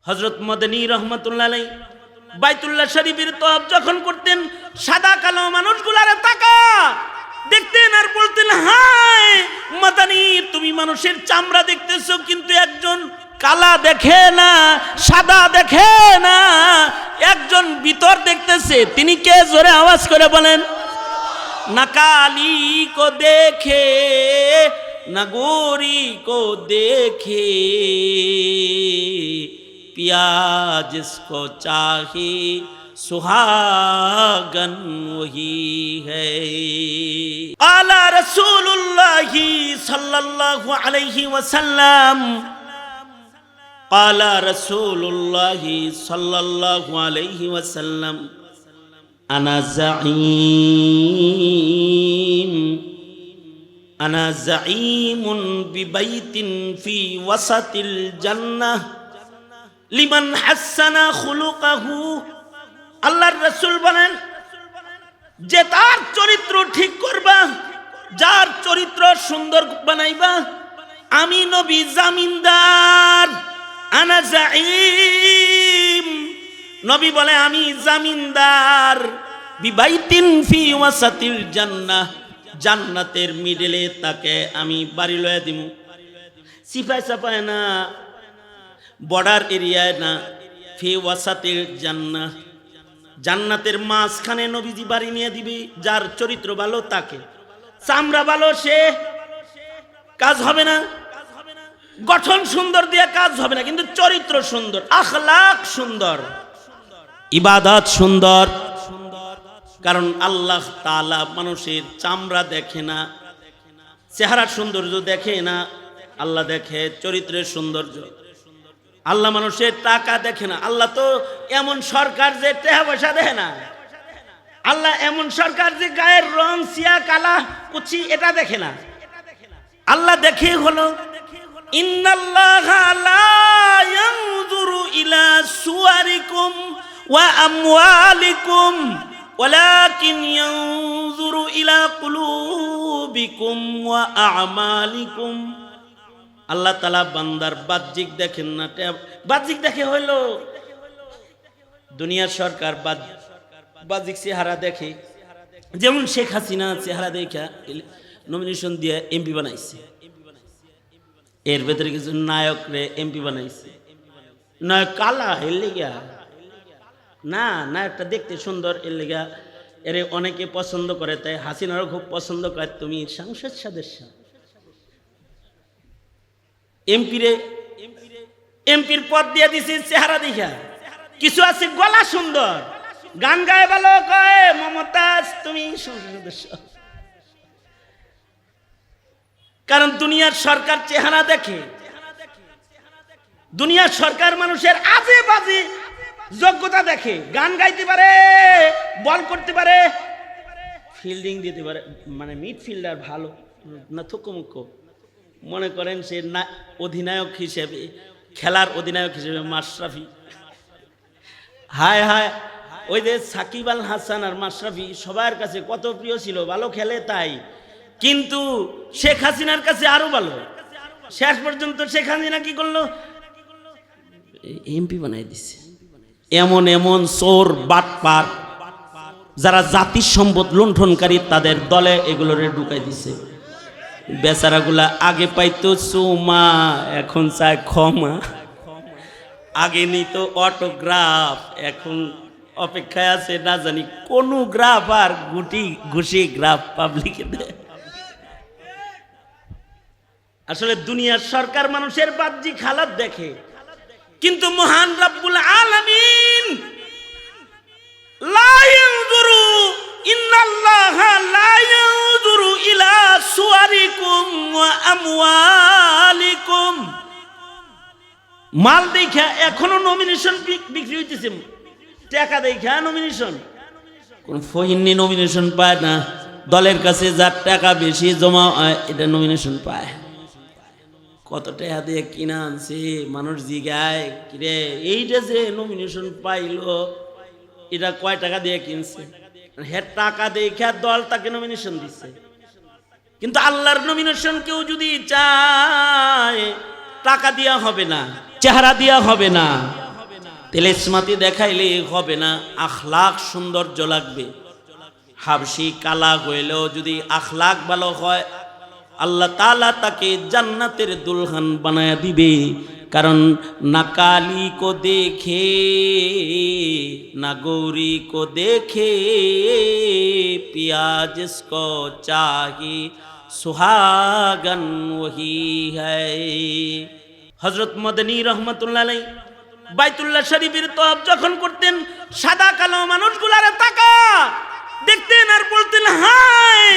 হযরত মদনী রহমাতুল্লাহ আলাইহি বাইতুল্লাহ শরীফের তওয়াফ যখন করতেন, সাদা কালো মানুষগুলারে তাকা দেখতেন আর বলতেন, হায় মদনী, তুমি মানুষের চামড়া দেখতেছো কিন্তু একজন কালা দেখে না, সাদা দেখে না, একজন ভিতর দেখতেছে। তিনি কে? জোরে আওয়াজ করে বলেন। না কালি কো দেখে না গোরি কো দেখে, पिया जिसको चाहे सुहागन वही है। आला रसूलुल्लाही सल्लल्लाहु अलैहि वसल्लम, आला रसूलुल्लाही सल्लल्लाहु अलैहि वसल्लम, अना ज़ईमुन बिबैतिन फी वसतिल जन्नह লিমান হাসানা খুলুকাহু। আল্লাহর রাসূল বলেন, যে তার চরিত্র ঠিক করবা, যার চরিত্র সুন্দর বানাইবা, আমি নবী জামিনদার। আনা যাইম, নবী বলে আমি জামিনদার। বিবাইতিন ফি ওয়াসাতিল জান্নাহ, জান্নাতের মিডলে তাকে আমি বাড়ি লয়ে দিমু। সিফায় সাফায় না, বর্ডার এরিয়ায় না, ফি ওয়াসাতিল জান্নাহ, জান্নাতের মাঝখানে নবীজি বাড়ি নিয়ে দিবে। যার চরিত্র ভালো তাকে, চামড়া ভালো সে কাজ হবে না, গঠন সুন্দর দিয়ে কাজ হবে না, কিন্তু চরিত্র সুন্দর, আখলাক সুন্দর, ইবাদত সুন্দর। কারণ আল্লাহ তাআলা মানুষের চামড়া দেখে না, চেহারার সৌন্দর্য দেখে না, আল্লাহ দেখে চরিত্রের সৌন্দর্য। আল্লাহ মানুষের টাকা দেখে না। আল্লাহ তো এমন সরকার যে টাকা পয়সা দেখে না। আল্লাহ এমন সরকার যে গায়ের রং সিয়া কালা কুচি এটা দেখে না। আল্লাহ দেখে হলো ইন্নাল্লাহা লা ইয়ানজুরু ইলা সুওয়ারিকুম ওয়া আমওয়ালিকুম ওয়ালাকিন ইয়ানজুরু ইলা কুলুবিকুম ওয়া আমালিকুম। আল্লাহ তাআলা বান্দার বাহ্যিক দেখেন না, বাহ্যিক দেখে হইলো দুনিয়ার সরকার বাহ্যিক চেহারা দেখে। যেমন শেখ হাসিনা চেহারা দেখা নমিনেশন দিয়ে এমপি বানাইছে, এর ভেতরে কিছু নায়ক রে এমপি বানাইছে। নায়ক কালা এর লেগা না, নায়কটা দেখতে সুন্দর এর লেগা এর অনেকে পছন্দ করে, তাই হাসিনারও খুব পছন্দ করে। তুমি সংসদ সদস্য, এমপির পদ দিয়ে দিছি চেহারা দেখা। কিছু আছে গলা সুন্দর, গান গায়ে ভালো, কয় মমতাজ তুমি সংসদ সদস্য। কারণ দুনিয়ার সরকার চেহারা দেখে। দুনিয়ার সরকার মানুষের আজে বাজে যোগ্যতা দেখে। গান গাইতে পারে, বল করতে পারে, ফিল্ডিং দিতে পারে, মানে মিডফিল্ডার ভালো না থুকুমুকু। মনে করেন সে অধিনায়ক হিসেবে, খেলার অধিনায়ক হিসেবে মাশরাফি, হায় হায়, ওই যে সাকিব আল হাসান আর মাশরাফি সবার কাছে কত প্রিয় ছিল, ভালো খেলে তাই। কিন্তু শেখ হাসিনার কাছে আরো ভালো। শেষ পর্যন্ত শেখ হাসিনা কি করলো? এমপি বানাই দিছে। এমন এমন চোর বাটপার যারা জাতির সম্পদ লুণ্ঠনকারী, তাদের দলে এগুলোরে ঢুকাই দিছে। বেচারাগুলা আগে পাইতো চুমা, এখন চায় ক্ষমা। আগে নিত অটোগ্রাফ, এখন অপেক্ষায় আছে না জানি কোন গ্রাফ আর ঘুষি গ্রাফ পাবলিকে দেয়। আসলে দুনিয়ার সরকার মানুষের বাহ্যিক হালাত দেখে, কিন্তু মহান রব্বুল আলামিন লা ইয়ানজুরু, ইন্নাল্লাহা লা ইয়ানজুরু ইলা সুওয়ারিকুম ওয়া আমওয়ালিকুম। মাল দেখা এখনো নমিনেশন বিক্রি হইতেছে, টাকা দেখা নমিনেশন। কোন ফহিন্নি নমিনেশন পায় না, দলের কাছে যার টাকা বেশি জমা হয় এটা নমিনেশন পায়। কত টাকা দিয়ে কিনা আনছে, মানুষ জিগায় কিরে এইটা যে নমিনেশন পাইলো এটা কয় টাকা দিয়ে কিনছে, হ্যাঁ টাকা দেখে দল তাকে নমিনেশন দিচ্ছে। কিন্তু আল্লাহর নমিনেশন কেউ যদি চায় টাকা দিয়া হবে না, চেহারা দিয়া হবে না, তেলেসমাতি দেখাইলে হবে না, আখলাক সৌন্দর্য লাগবে। হাবশি কালা হইলেও যদি আখলাক ভালো হয়, আল্লাহ তাআলা তাকে জান্নাতের দুলহান বানায়া দিবে। কারণ না কালি কো দেখে না গৌরি কো দেখে, পিয়াজ কো চাহি সুহাগন ওহি হ্যায়। হযরত মদনী রহমাতুল্লাহ আলাইহি বাইতুল্লাহ শরীফের তওয়াফ যখন করতেন, সাদা কালো মানুষগুলারে তাকা দেখতেন আর বলতেন, হায়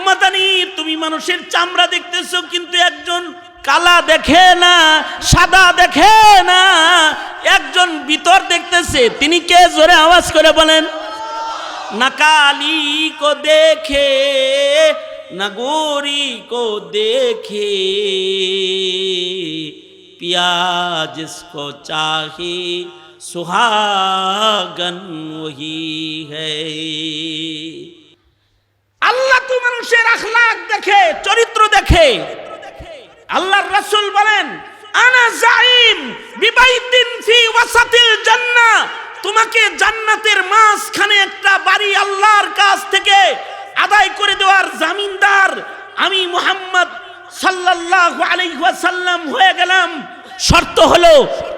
মদনী, তুমি মানুষের চামড়া দেখতেছো কিন্তু একজন কালা দেখে না, সাদা দেখে না, একজন ভিতর দেখতেছে। তিনি কে? জোরে আওয়াজ করে বলেন। না কালি কো দেখে না গোরি কো দেখে, पियाज इसको चाहे सुहागन वही है। আল্লাহ তো মানুষের আখলাক দেখে, চরিত্র দেখে। আল্লাহর রাসূল বলেন, আনা জাইম বিবাইতিন ফি ওয়াসাতিল জান্নাহ, তোমাকে জান্নাতের মাঝখানে একটা বাড়ি আল্লাহর কাছ থেকে আদায় করে দেওয়ার জামিনদার আমি মুহাম্মদ সাল্লাল্লাহু আলাইহি ওয়াসাল্লাম হয়ে গেলাম। শর্ত হলো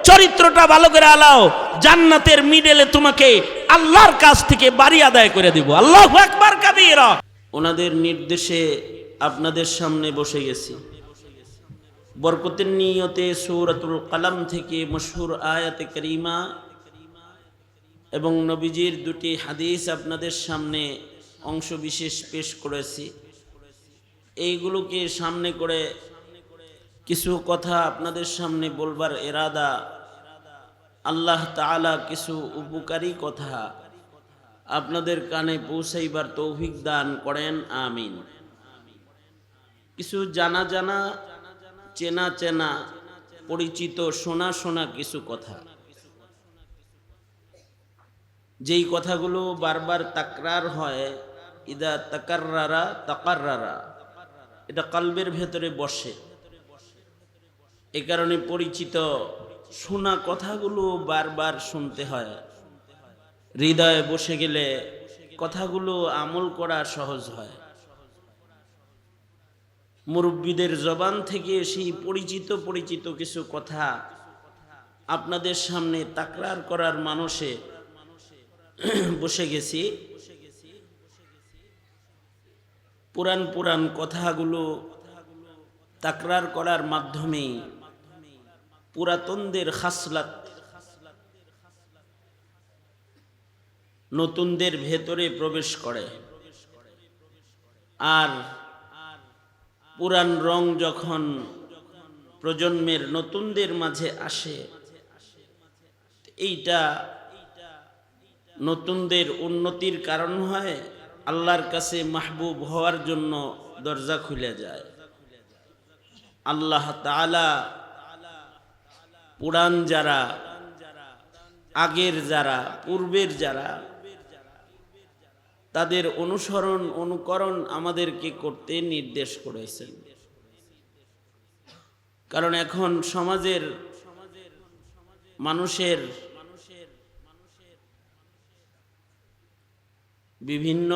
চরিত্রটা ভালো করে আলাও, জান্নাতের মিডলে তোমাকে আল্লাহর কাছ থেকে বাড়ি আদায় করে দেব। আল্লাহু আকবার কাবীরা। ওনাদের নির্দেশে আপনাদের সামনে বসে গেছি। বরকতের নিয়তে সূরাতুল কলম থেকে মশহুর আয়াতে কারিমা এবং নবীজির দুটি হাদিস আপনাদের সামনে অংশ বিশেষ পেশ করেছি। এইগুলোকে সামনে করে কিছু কথা আপনাদের সামনে বলবার ইরাদা। আল্লাহ তাআলা কিছু উপকারী কথা আপনাদের কানে পৌঁছাইবার তৌফিক দান করেন, আমিন। কিছু জানা জানা, চেনা চেনা, পরিচিত, শোনা শোনা কিছু কথা, যেই কথাগুলো বারবার তাকরার হয়, ইদা তাকাররারা তাকাররারা, এটা কলবের ভেতরে বসে। এ কারণে পরিচিত শোনা কথাগুলো বারবার শুনতে হয়। হৃদয়ে বসে গেলে কথাগুলো আমল করা সহজ হয়। মুরব্বীদের জবান থেকে সেই পরিচিত পরিচিত কিছু কথা আপনাদের সামনে তাকরার করার মানুষে বসে গেছি। পুরান পুরান কথাগুলো তাকরার করার মাধ্যমে পুরাতনদের খাসলাত নতুনদের ভেতরে প্রবেশ করে। আর পুরান রং যখন প্রজন্মের নতুনদের মাঝে আসে, এইটা নতুনদের উন্নতির কারণ হয়, আল্লাহর কাছে মাহবুব হওয়ার জন্য দরজা খুলে যায়। আল্লাহ তাআলা পুরান যারা, আগের যারা, পূর্বের যারা, তাদের অনুসরণ অনুকরণ আমাদেরকে করতে নির্দেশ করেছেন। কারণ এখন সমাজের মানুষের বিভিন্ন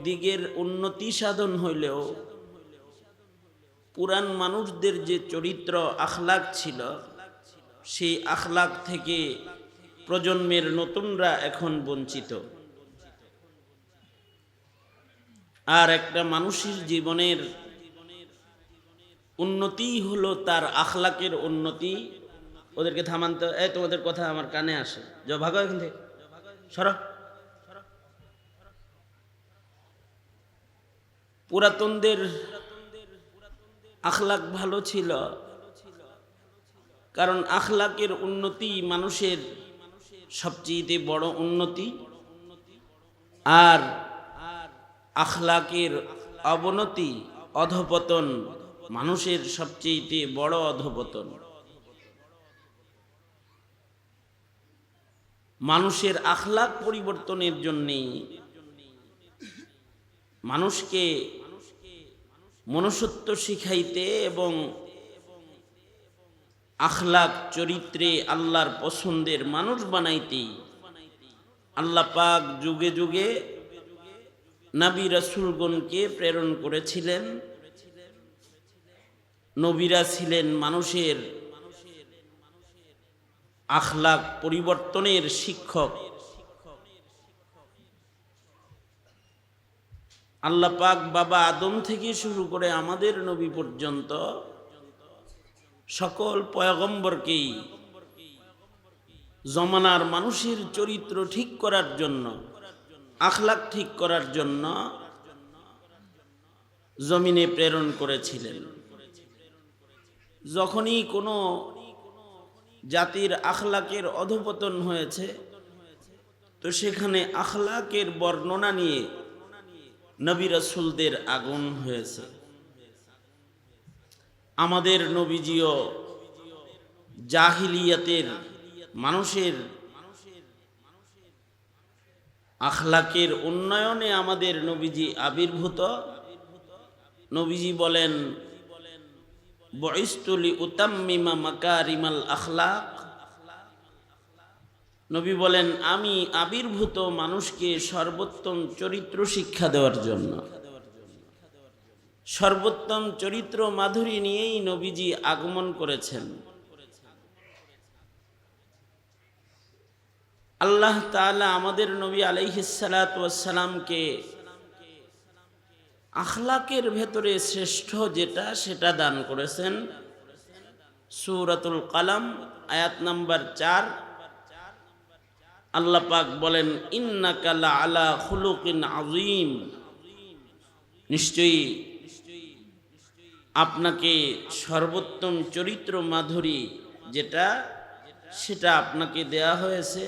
দিকের উন্নতি সাধন হইলেও পুরান মানুষদের যে চরিত্র আখলাক ছিল, সেই আখলাক থেকে প্রজন্মের নতুনরা এখন বঞ্চিত। আর একটা মানুষের জীবনের উন্নতি হলো তার আখলাকের উন্নতি। ওদেরকে থামানতে, এই তোমাদের কথা আমার কানে আসে, যাও ভাগো এখান থেকে, সরো। পুরাতনদের আখলাক ভালো ছিল, কারণ আখলাকের উন্নতি মানুষের সবচেয়ে বড় উন্নতি। আর আখলাকের অবনতি, অধপতন মানুষের সবচেয়ে বড় অধপতন। মানুষের আখলাক পরিবর্তনের জন্যে মানুষকে মনুষ্যত্ব শিখাইতে এবং আখলাক চরিত্রে আল্লাহর পছন্দের মানুষ বানাইতে আল্লাহ পাক যুগে যুগে নবী রাসূলগণকে প্রেরণ করেছিলেন। নবীরা ছিলেন মানুষের আখলাক পরিবর্তনের শিক্ষক। আল্লাহ পাক বাবা আদম থেকে শুরু করে আমাদের নবী পর্যন্ত সকল পয়গম্বরকেই জমানার মানুষের চরিত্র ঠিক করার জন্য, আখলাক ঠিক করার জন্য জমিনে প্রেরণ করেছিলেন। যখনই কোনো জাতির আখলাকের অধঃপতন হয়েছে, তো সেখানে আখলাকের বর্ণনা নিয়ে নবী রাসূলদের আগমন হয়েছে। আমাদের নবীজিও জাহিলিয়াতের মানুষের আখলাকের উন্নয়নে আমাদের নবীজি আবির্ভূত। নবীজি বলেন, বুইসতু লিউতাম্মিমা মাকারিমাল আখলাক। নবী বলেন, আমি আবির্ভূত মানুষকে সর্বোত্তম চরিত্র শিক্ষা দেওয়ার জন্য। সর্বোত্তম চরিত্র মাধুরী নিয়েই নবীজি আগমন করেছেন। আল্লাহ তাআলা আমাদের নবী আলাইহিস সালাতু ওয়াস সালামকে আখলাকের ভেতরে শ্রেষ্ঠ যেটা সেটা দান করেছেন। সূরাতুল কলম আয়াত নাম্বার 4 আল্লাহ পাক বলেন, ইন্নাকা লাআলা খুলুকিন আযীম। নিশ্চয়ই আপনাকে সর্বোত্তম চরিত্র মাধুরী যেটা সেটা আপনাকে দেয়া হয়েছে।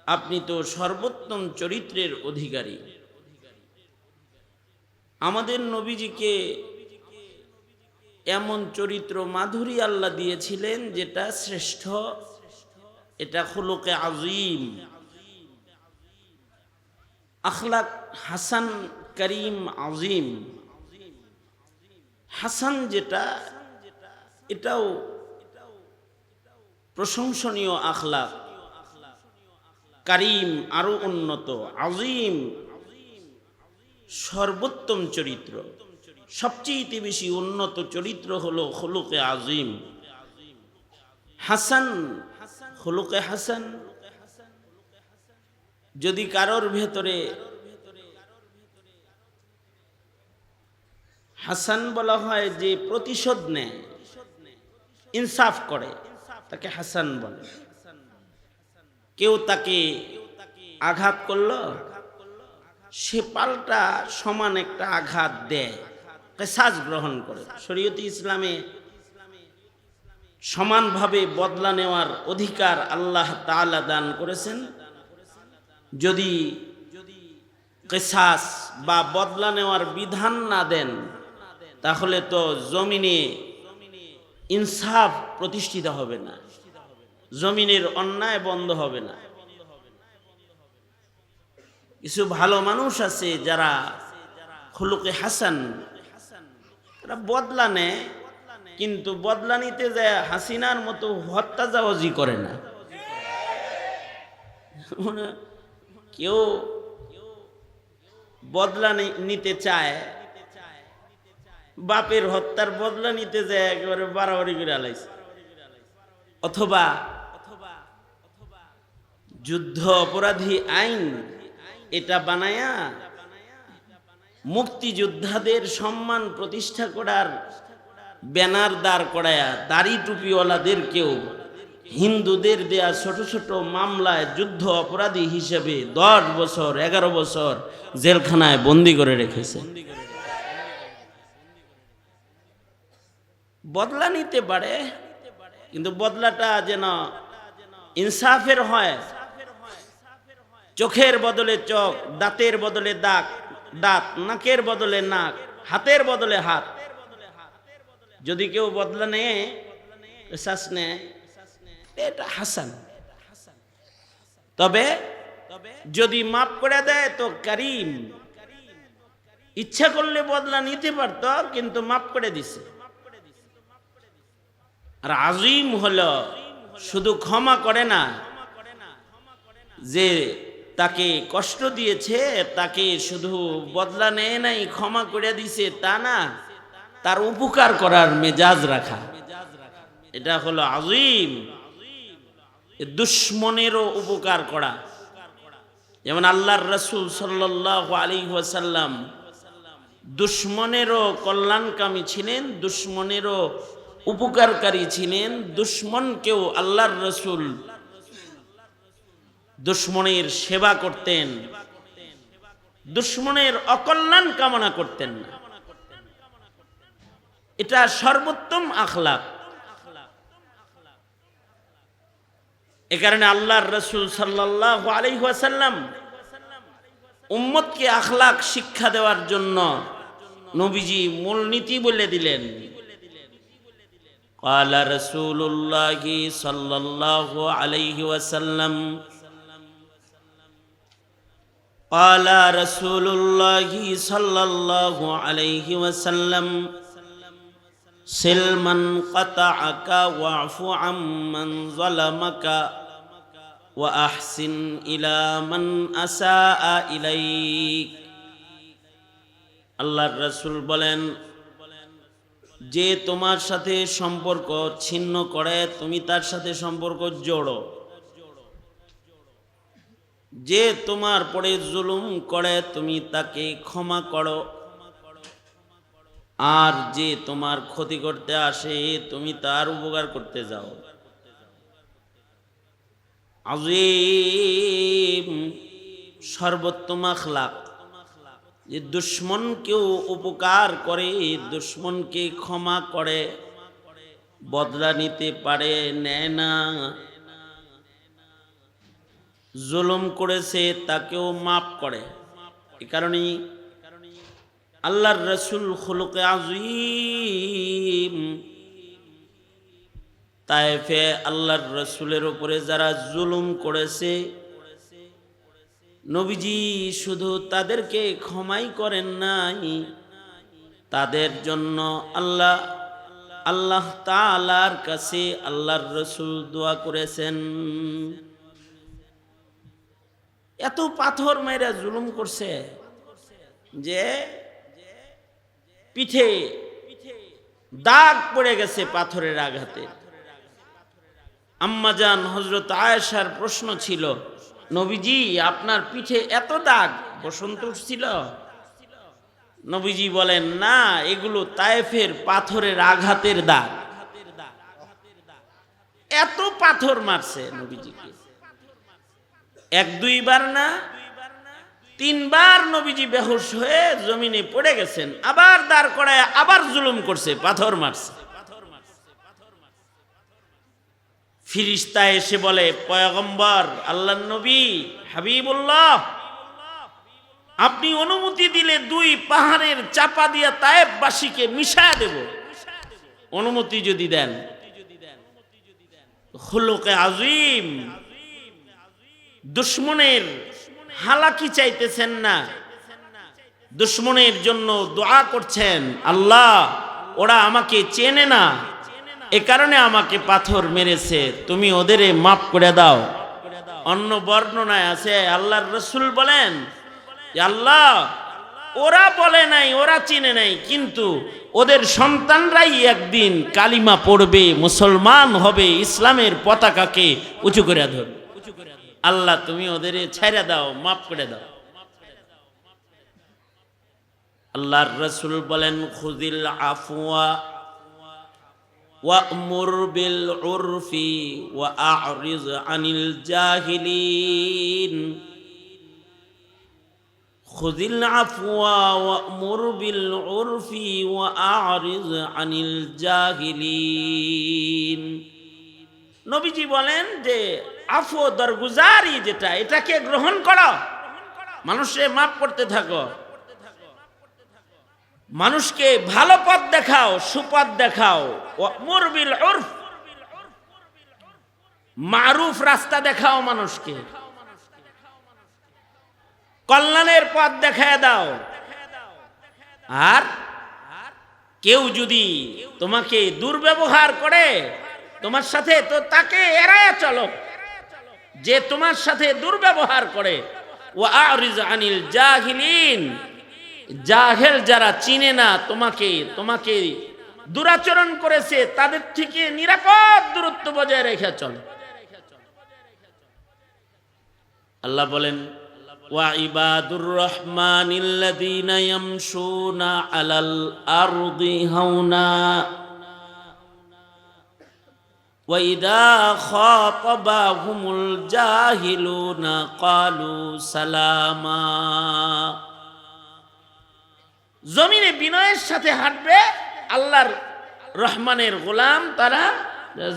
আপনি তো সর্বোত্তম চরিত্রের অধিকারী। আমাদের নবীজিকে এমন চরিত্র মাধুরী আল্লাহ দিয়েছিলেন যেটা শ্রেষ্ঠ, এটা খুলুকে আযীম, আখলাক হাসান, করিম, আযীম। হাসান যেটা, এটাও প্রশংসনীয় আখলাক। করিম আরো উন্নত, আযীম সর্বোত্তম চরিত্র। সবচেয়ে বেশি উন্নত চরিত্র হলো খুলুকে আযীম। হাসান, খুলুকে হাসান। যদি কারোর ভেতরে হাসান বলা হয় যে প্রতিশোধ নেয়, ইনসাফ করে, তাকে হাসান বলে। কেউ তাকে আঘাত করলো, সে পাল্টা সমান একটা আঘাত দেয়, কিসাস গ্রহণ করে। শরীয়তে ইসলামে সমানভাবে বদলা নেওয়ার অধিকার আল্লাহ তাআলা দান করেছেন। যদি কিসাস বা বদলা নেওয়ার বিধান না দেন, তাহলে তো জমিনে ইনসাফ প্রতিষ্ঠিত হবে না, জমিনের অন্যায় বন্ধ হবে না। কিছু ভালো মানুষ আছে যারা খুলুকে হাসান, তারা বদলা নেয়, কিন্তু বদলা নিতে যায় হাসিনার মতো হত্যাজাওয়াজি করে না। কেউ বদলা নিতে চায়, বাপের হত্যার বদলা নিতে যায় একেবারে বাড়াবাড়ি করে আলাইছে। অথবা যুদ্ধ অপরাধী আইন এটা বানায়া মুক্তিযোদ্ধাদের সম্মান প্রতিষ্ঠা করার ব্যানার দাঁড় করায়া দাড়ি টুপিওয়ালাদেরকেও হিন্দুদের দেয়া ছোট ছোট মামলায় যুদ্ধ অপরাধী হিসেবে 10 বছর 11 বছর জেলখানায় বন্দী করে রেখেছে। বদলা নিতে পারে, কিন্তু বদলাটা যেন ইনসাফের হয়। চোখের বদলে চোখ, দাঁতের বদলে দাঁত, নাকের বদলে নাক, হাতের বদলে হাত। যদি কেউ বদলা নেয়, শ্বাস নেয়, এটা হাসান। তবে যদি মাফ করে দেয় তো করিম। ইচ্ছা করলে বদলা নিতে পারত, কিন্তু মাফ করে দিছে। আর আজিম হলো শুধু ক্ষমা করে না, যে তাকে কষ্ট দিয়েছে তাকে শুধু বদলা নেয় নাই, ক্ষমা করে দিছে তা না, তার উপকার করার মেজাজ রাখা, এটা হলো আজিম। দুশ্মনেরও উপকার করা, যেমন আল্লাহর রাসূল সাল্লাল্লাহু আলাইহি ওয়াসাল্লাম দুশ্মনেরও কল্যাণকামী ছিলেন, দুশ্মনেরও উপকারকারী ছিলেন। দুশ্মনকেও আল্লাহর রাসূল দুশ্মনের সেবা করতেন, দুশ্মনের অকল্যাণ কামনা করতেন না। এটা সর্বোত্তম আখলাক। এ কারণে আল্লাহর রাসূল সাল্লাল্লাহু আলাইহি ওয়াসাল্লাম উম্মতকে আখলাক শিক্ষা দেওয়ার জন্য নবীজি মূলনীতি বলে দিলেন। قال رسول الله صلى الله عليه وسلم قال رسول الله صلى الله عليه وسلم سل من قطعك واعف عمن ظلمك وأحسن إلى من أساء إليك। আল্লাহর রাসূল বলেন, যে তোমার সাথে সম্পর্ক ছিন্ন করে তুমি তার সাথে সম্পর্ক জোড়ো, যে তোমার পরে জুলুম করে তুমি তাকে ক্ষমা করো, আর যে তোমার ক্ষতি করতে আসে তুমি তার উপকার করতে যাও। আজিম সর্বোত্তম আখলাক, যে দুশ্মনকেও উপকার করে, দুশ্মনকে ক্ষমা করে, বদলা নিতে পারে, নেয় না, জুলুম করেছে তাকেও মাফ করে। এ কারণেই আল্লাহর রাসূল খুলুকে আযীম। তায়েফে আল্লাহর রাসূলের উপরে যারা জুলুম করেছে, নবীজি শুধু তাদেরকে ক্ষমাই করেন নাই, তাদের জন্য আল্লাহ তাআলার কাছে আল্লাহর রাসূল দোয়া করেছেন। এত পাথর মেরে জুলুম করছে যে পিঠে দাগ পড়ে গেছে পাথরের আঘাতে। আম্মাজান হযরত আয়েশার প্রশ্ন ছিল, নবীজি আপনার পিঠে এত দাগ বসন্ত উঠছিল? নবীজি বলেন, না, এগুলো তায়েফের পাথরের আঘাতের দাগ। এত পাথর মারছে নবীজিকে, এক দুইবার না, তিনবার নবীজি বেহুশ হয়ে জমিনে পড়ে গেছেন, আবার দাঁড় করায় আবার জুলুম করছে, পাথর মারছে। ফিরিস্তা এসে বলে, পয়গম্বর, আল্লাহর নবী, হাবিবুল্লাহ, আপনি অনুমতি দিলে দুই পাহাড়ের চাপা দিয়া তায়েফবাসীকে মিশায়া দেব, অনুমতি যদি দেন। খুলুকে আযীম, দুশ্মনের হালাকি চাইতেছেন না, দুশ্মনের জন্য দোয়া করছেন, আল্লাহ ওরা আমাকে চেনে না, এ কারণে আমাকে পাথর মেরেছে, তুমি ওদের মাফ করে দাও। অন্য বর্ণনায় আছে আল্লাহর রাসূল বলেন, আল্লাহ ওরা বলে নাই, ওরা চিনে নাই, কিন্তু ওদের সন্তানরাই একদিন কালিমা পড়বে, মুসলমান হবে, ইসলামের পতাকাকে উঁচু করে ধরবে। আল্লাহ তুমি ওদের ছাইরা দাও, মাফ করে দাও। আল্লাহর রাসূল বলেন, খুযিল আফওয়া ওয়া'মুর বিল উরফি ওয়া আ'রিজ আনিল জাহিলিন। খুযিল আফওয়া ওয়া'মুর বিল উরফি ওয়া আ'রিজ আনিল জাহিলিন। নবীজি বলেন যে আফু দরগুজারি যেটা, এটাকে গ্রহণ করো, মানুষকে মাফ করতে থাকো, মানুষকে ভালো পথ দেখাও, সুপথ দেখাও। ওয়া'মুর বিল উরফ, মারুফ রাস্তা দেখাও, মানুষকে কল্যাণের পথ দেখায় দাও। আর কেউ যদি তোমাকে দুর্ব্যবহার করে তোমার সাথে, তো তাকে এড়ায় চলো যে তোমার সাথে দুর্ব্যবহার করে। ওয়া আরিজ আনিল জাহিলিন, জাহেল যারা চিনে না তোমাকে, তোমাকে দুরাচরণ করেছে, তাদের থেকে নিরাপদ দূরত্ব বজায় রেখে চলো। আল্লাহ বলেন ওয়া ইবাদুর রহমানিল্লাযীনা ইয়ামশুনা আলাল আরদি হাওনা ওয়া ইযা খাতাবাহুমুল জাহিলুনা ক্বালু সালামা। জমিনে বিনয়ের সাথে হাঁটবে আল্লাহর রহমানের গোলাম, তারা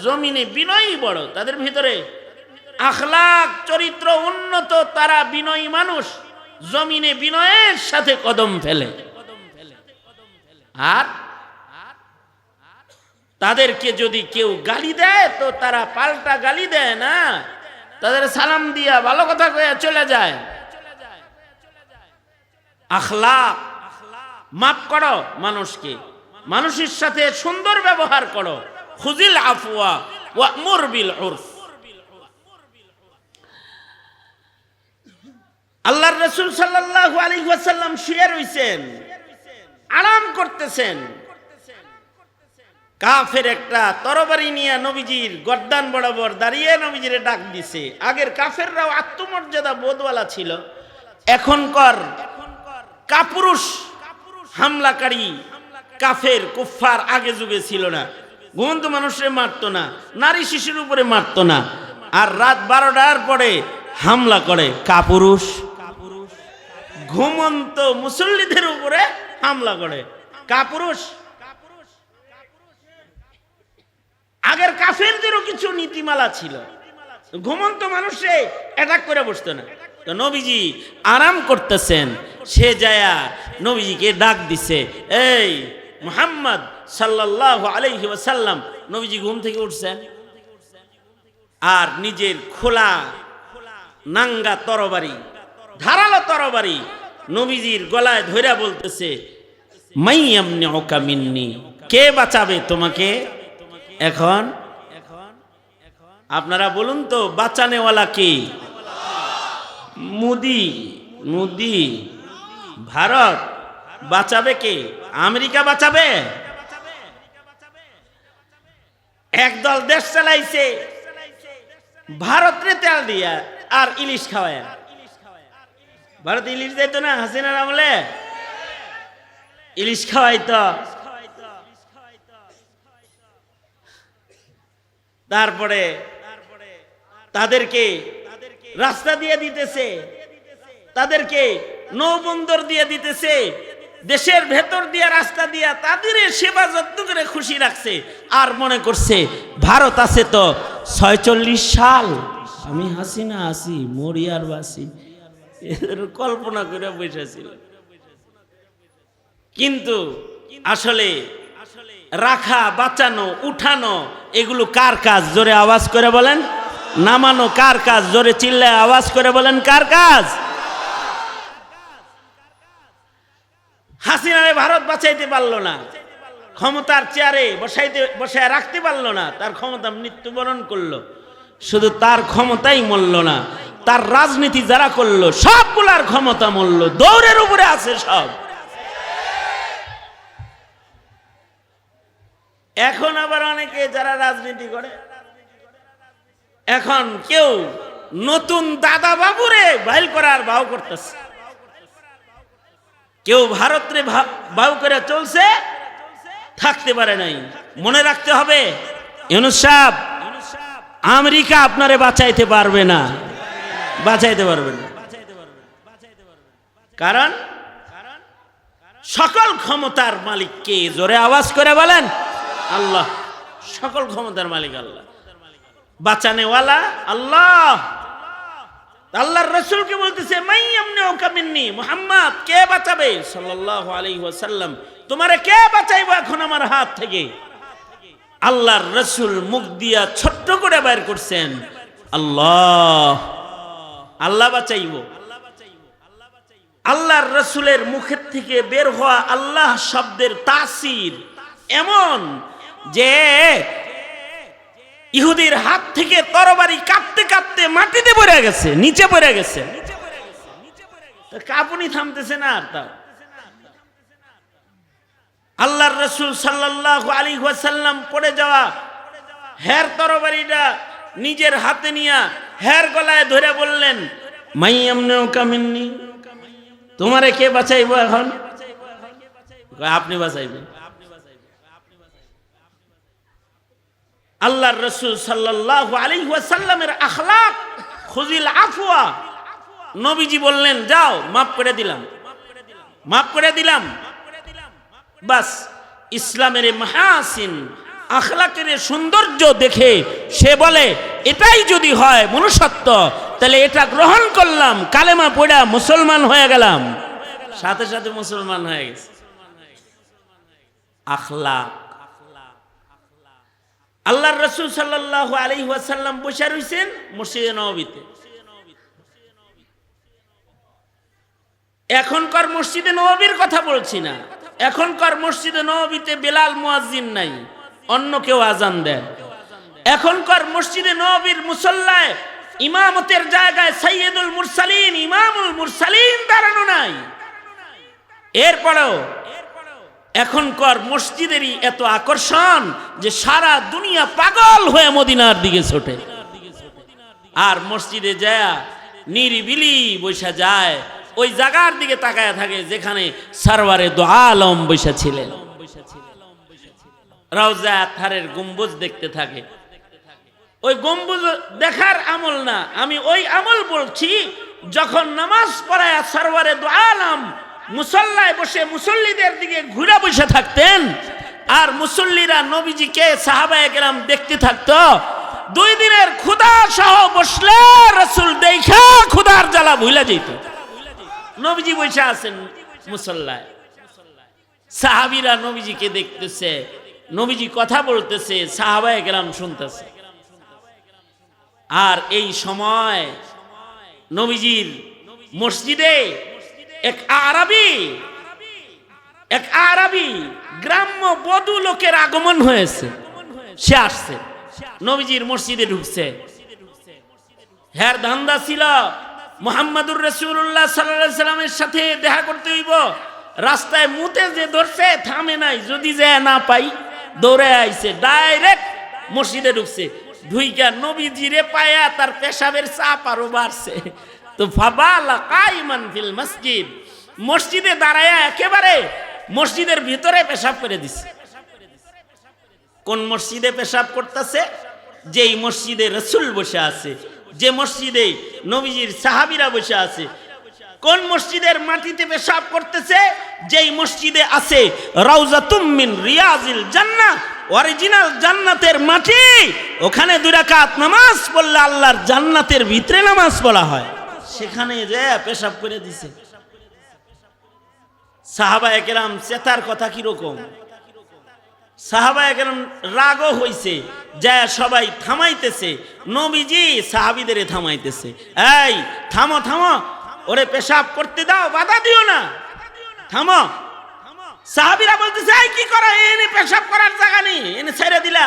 জমিনে বিনয়ী বড়, তাদের ভিতরে আখলাক চরিত্র উন্নত, তারা বিনয়ী মানুষ, জমিনে বিনয়ের সাথে কদম ফেলে। আর তাদেরকে যদি কেউ গালি দেয় তো তারা পাল্টা গালি দেয় না, তাদের সালাম দিয়া ভালো কথা কয়ে চলে যায়। আখলাক, মাফ করো মানুষকে, মানুষের সাথে সুন্দর ব্যবহার করো। খুজিল আফওয়া ওয়া'মুর বিল উরফ। আল্লাহর রাসূল সাল্লাল্লাহু আলাইহি ওয়াসাল্লাম শুয়ে রইছেন, আরাম করতেছেন। কাফের একটা তরবারি নিয়ে নবীজির গর্দান বরাবর দাঁড়িয়ে নবীজিরে ডাক দিছে। আগের কাফেররাও আত্মমর্যাদা বোধওয়ালা ছিল, এখনকার কাপুরুষ হামলাকারী কাফের কুফফার আগে যুগে ছিল না। ঘুমন্ত মানুষের মারতো না, নারী শিশুর উপরে মারতো না, আর রাত 12টার পরে হামলা করে কাপুরুষ ঘুমন্ত মুসল্লিদের উপরে হামলা করে কাপুরুষ। আগের কাফেরদেরও কিছু নীতিমালা ছিল, ঘুমন্ত মানুষে অ্যাটাক করে বসতো না। তো নবীজি আরাম করতেছেন, সে যায়া নবীজিকে ডাক দিছে, এই মুহাম্মদ সাল্লাল্লাহু আলাইহি ওয়াসাল্লাম। নবীজি ঘুম থেকে উঠছেন আর নিজের খোলা নাঙ্গা তরবারি, ধারালো তরবারি নবীজির গলায় ধইরা বলতেছে, মাইয়ামনিউকা মিন্নি, কে বাঁচাবে তোমাকে এখন? আপনারা বলুন তো, বাঁচানেওয়ালা কে? মোদি, মোদি, ভারত বাঁচাবে কে? আমেরিকা বাঁচাবে? একদল দেশ চালাইছে ভারতরে তেল দিয়া আর ইলিশ খাওয়ায়। ভারত ইলিশ দিত না হাসিনার আমলে, ইলিশ খাওয়াইতো। তারপরে তাদেরকে রাস্তা দিয়ে দিতেছে, তাদেরকে নৌবন্দর দিয়ে দিতেছে, দেশের ভেতর দিয়ে রাস্তা দিয়া তাদের সেবা যত্ন করে খুশি রাখছে। আর মনে করছে ভারত আছে তো 46 সাল, আমি হাসিনা আসি মরিয়ার বাসি, এদের কল্পনা করে বসেছিল। কিন্তু আসলে রাখা, বাঁচানো, উঠানো এগুলো কার কাজ? জোরে আওয়াজ করে বলেন। নামানো কার কাজ? জোরে চিল্লায় আওয়াজ করে বলেন, কার কাজ? হাসিনারে ভারত বাঁচাইতে পারলো না, ক্ষমতার চেয়ারে বসায় রাখতে পারলো না, তার ক্ষমতা মৃত্যুবরণ করলো। শুধু তার ক্ষমতাই মরল না, তার রাজনীতি যারা করলো সবগুলার ক্ষমতা মরল, দৌড়ের উপরে আছে সব। এখন আবার অনেকে যারা রাজনীতি করে, এখন কেউ নতুন দাদা বাবুরে বাইল করার ভাও করতেছে, কেউ ভারতরে ভাও করে চলছে, থাকতে পারে নাই। মনে রাখতে হবে, ইউনূস সাহেব, আমেরিকা আপনারে বাঁচাইতে পারবে না, বাঁচাইতে পারবে না। কারণ সকল ক্ষমতার মালিক কে? জোরে আওয়াজ করে বলেন, আল্লাহ। সকল ক্ষমতার মালিক আল্লাহ, বাঁচানেওয়ালা আল্লাহ। আল্লাহর রাসূলকে বলতেছে, মাইয়ামনিউকা মিন্নি, মুহাম্মদ কে বাঁচাবে? সাল্লাল্লাহু আলাইহি ওয়াসাল্লাম, তোমারে কে বাঁচাইবো এখন আমার হাত থেকে? আল্লাহর রাসূল মুখ দিয়া ছোট্ট করে বাইর করছেন, আল্লাহ, আল্লাহ বাঁচাইবো। আল্লাহর রাসূলের মুখের থেকে বের হওয়া আল্লাহ শব্দের তাসির এমন যে ইহুদির হাত থেকে তরবারি কাঁপতে কাঁপতে মাটিতে পড়ে গেছে, নিচে পড়ে গেছে। কাঁপুনি থামতেছে না আর তার। আল্লাহর রাসূল সাল্লাল্লাহু আলাইহি ওয়াসাল্লাম পড়ে যাওয়া হের তরবারিটা নিজের হাতে নিয়ে হের গলায় ধরে বললেন, মাইয়ামনুকা মিন্নি, তোমারে কে বাঁচাইবো এখন? আপনি বাঁচাইবেন। আল্লাহর রাসূল সাল্লাল্লাহু আলাইহি ওয়াসাল্লামের আখলাক, খুযিল আফওয়া। নবীজি বললেন, যাও, মাফ করে দিলাম, মাফ করে দিলাম। বাস ইসলামের মাহাসিন, আখলাকের সৌন্দর্য দেখে সে বলে, এটাই যদি হয় মনুষ্যত্ব, তাহলে এটা গ্রহণ করলাম, কালেমা পড়া মুসলমান হয়ে গেলাম। সাথে সাথে মুসলমান হয়ে গেছে। আখলাক। আল্লাহর রাসূল সাল্লাল্লাহু আলাইহি ওয়াসাল্লাম বসে রইছেন মসজিদে নববীতে। এখনকার মসজিদে নববীর কথা বলছি না, এখনকার মসজিদে নববীতে বেলাল মুয়াজ্জিন নাই, অন্য কেউ আজান দেয়। এখনকার মসজিদে নববীর মুসল্লায় ইমামতের জায়গায় সাইয়্যিদুল মুরসালিন, ইমামুল মুরসালিন দাঁড়ানো নাই। এরপরেও এখনকার মসজিদেরই এত আকর্ষণ যে সারা দুনিয়া পাগল হয়ে মদিনার দিকে ছোটে। আর মসজিদে যায় নিরিবিলি বসে যায়, ওই জায়গার দিকে তাকায় থাকে যেখানে সরওয়ারে দো আলম বসে ছিলেন। রওজা আতহারের গম্বুজ দেখতে থাকে। ওই গম্বুজ দেখার আমল না, আমি ওই আমল বলছি যখন নামাজ পড়ায় সরওয়ারে দো আলম মুসল্লায় বসে মুসল্লিদের দিকে ঘুরে বসে থাকতেন, আর মুসল্লিরা নবীজিকে সাহাবায়ে কেরাম দেখতে থাকতো। 2 দিনের ক্ষুধা সহ বসলে রাসূল দেখা ক্ষুধার জ্বালা ভুলে যেত। নবীজি বসে আছেন মুসল্লায়, সাহাবীরা নবীজিকে দেখতেছে, নবীজি কথা বলতেছে, সাহাবায়ে কেরাম শুনতেছে। আর এই সময় নবীজির মসজিদে এক আরবি গ্রাম্য বধূ লোকের আগমন হয়েছে। সে আসছে, নবীজির মসজিদে ঢুকছে। হ্যার ধান্দা ছিল মুহাম্মাদুর রাসূলুল্লাহ সাল্লাল্লাহু আলাইহি সাল্লামের সাথে দেখা করতে হইব। রাস্তায় মুতে যে ধরছে থামে নাই, যদি যে না পাই দৌড়ে আইছে, ডাইরেক্ট মসজিদে ঢুকছে। ঢুইকা নবীজিরে পায়া তার পেশাবের চাপ আরো বাড়ছে। তো ফাবালা কাইমান ফিল মসজিদ, মসজিদে দাঁড়ায়া একেবারে মসজিদের ভিতরে পেশাব করে দিছে। কোন মসজিদে পেশাব করতেছে? যেই মসজিদে রাসূল বসে আছে, যে মসজিদে নবীজির সাহাবীরা বসে আছে। কোন মসজিদের মাটিতে পেশাব করতেছে? যেই মসজিদে আছে রাউজাতুম মিন রিয়াজিল জান্নাহ, অরিজিনাল জান্নাতের মাটি। ওখানে 2 রাকাত নামাজ পড়লে আল্লাহর জান্নাতের ভিতরে নামাজ পড়া হয়, সেখানে যে পেশাব করে দিছে। সাহাবায়ে কেরাম চেতার কথা কি রকম? সাহাবায়ে কেরাম রাগও হইছে, যায় সবাই থামাইতেছে, নবীজি সাহাবীদের থামাইতেছে, এই থামো থামো, ওরে পেশাব করতে দাও, বাধা দিও না, থামো। সাহাবীরা বলতেছে, এই কি করা, এনে পেশাব করার জায়গা নেই, এনে ছেড়ে দিলা।